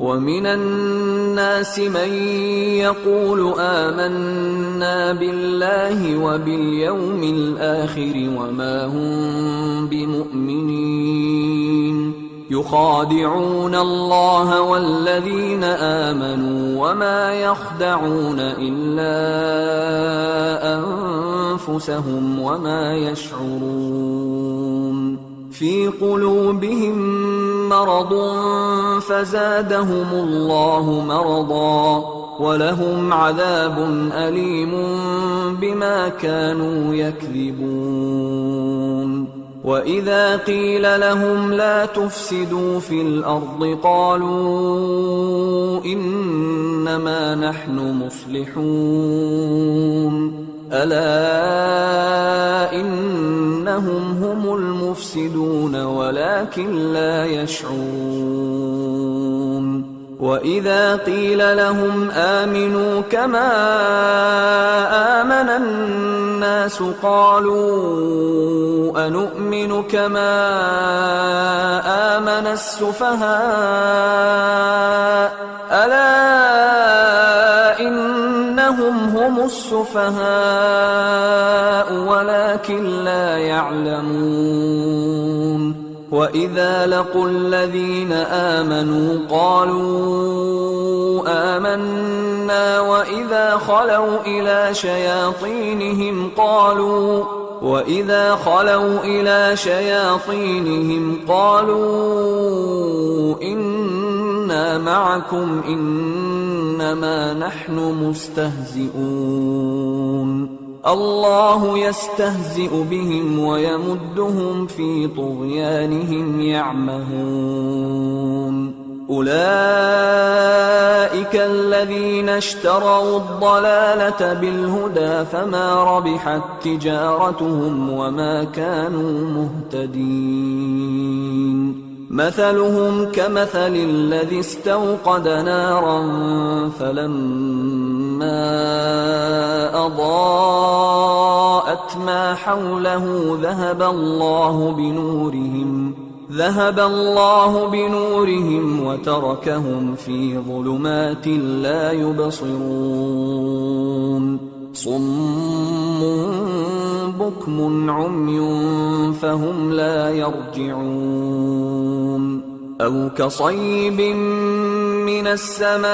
ومن الناس من يقول آمنا بالله وباليوم الآخر وما هم بمؤمنين يخادعون الله والذين آمنوا وما يخدعون إلا أنفسهم وما يشعرون في قلوبهم مرض فزادهم الله مرضا ولهم عذاب أليم بما كانوا يكذبون وإذا قيل لهم لا تفسدوا في الأرض قالوا إنما نحن مصلحون ألا إنهم هم المفسدون ولكن لا يشعرون وإذا قيل لهم آمنوا كما آمن الناس قالوا أنؤمن كما آمن السفهاء ألا إنهم هم السفهاء ولكن لا يعلمون وإذا لقوا الذين آمنوا قالوا آمنا وإذا خلوا إلى شياطينهم قالوا إنا معكم إنما نحن مستهزئون الله يستهزئ بهم ويمدهم في طغيانهم يعمهون أولئك الذين اشتروا الضلالة بالهدى فما ربحت تجارتهم وما كانوا مهتدين مثلهم كمثل الذي استوقد نارا فلما أضاءت ما حوله ذهب الله بنورهم وتركهم في ظلمات لا يبصرون صم بكم عمي فهم لا يرجعون أو كصيب من السماء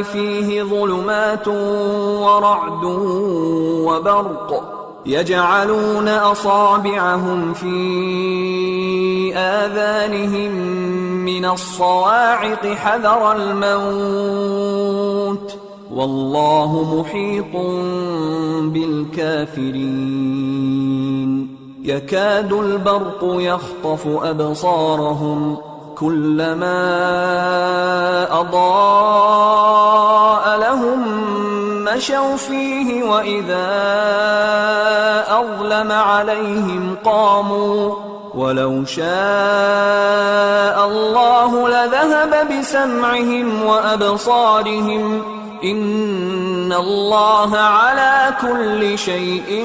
فيه ظلمات ورعد وبرق يجعلون أصابعهم في آذانهم من الصواعق حذر الموت والله محيط بالكافرين يكاد البرق يخطف أبصارهم كلما أضاء لهم مشوا فيه وإذا أظلم عليهم قاموا ولو شاء الله لذهب بسمعهم وأبصارهم إن الله على كل شيء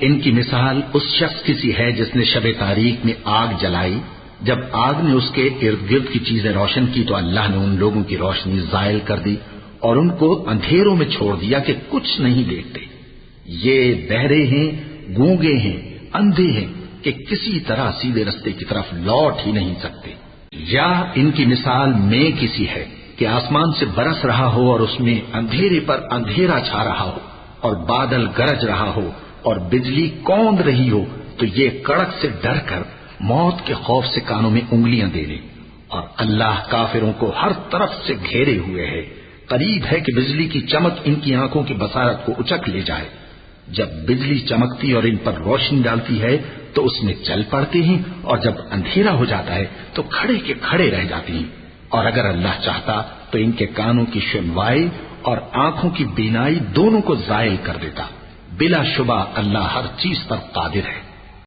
ان کی مثال اس شخص کی سی ہے جس نے شب تاریک میں آگ جلائی، جب آگ نے اس کے ارد گرد کی چیزیں روشن کی تو اللہ نے ان لوگوں کی روشنی زائل کر دی اور ان کو اندھیروں میں چھوڑ دیا کہ کچھ نہیں دیکھتے۔ یہ بہرے ہیں، گونگے ہیں، اندھے ہیں کہ کسی طرح سیدھے رستے کی طرف لوٹ ہی نہیں سکتے۔ یا ان کی مثال میں کسی ہے کہ آسمان سے برس رہا ہو اور اس میں اندھیرے پر اندھیرا چھا رہا ہو اور بادل گرج رہا ہو اور بجلی کوند رہی ہو تو یہ کڑک سے ڈر کر موت کے خوف سے کانوں میں انگلیاں دے لے، اور اللہ کافروں کو ہر طرف سے گھیرے ہوئے ہے۔ قریب ہے کہ بجلی کی چمک ان کی آنکھوں کی بصارت کو اچک لے جائے۔ جب بجلی چمکتی اور ان پر روشنی ڈالتی ہے تو اس میں چل پڑتے ہیں، اور جب اندھیرا ہو جاتا ہے تو کھڑے کے کھڑے رہ جاتے ہیں۔ اور اگر اللہ چاہتا تو ان کے کانوں کی سنوائی اور آنکھوں کی بینائی دونوں کو زائل کر دیتا۔ بلا شبہ اللہ ہر چیز پر قادر ہے۔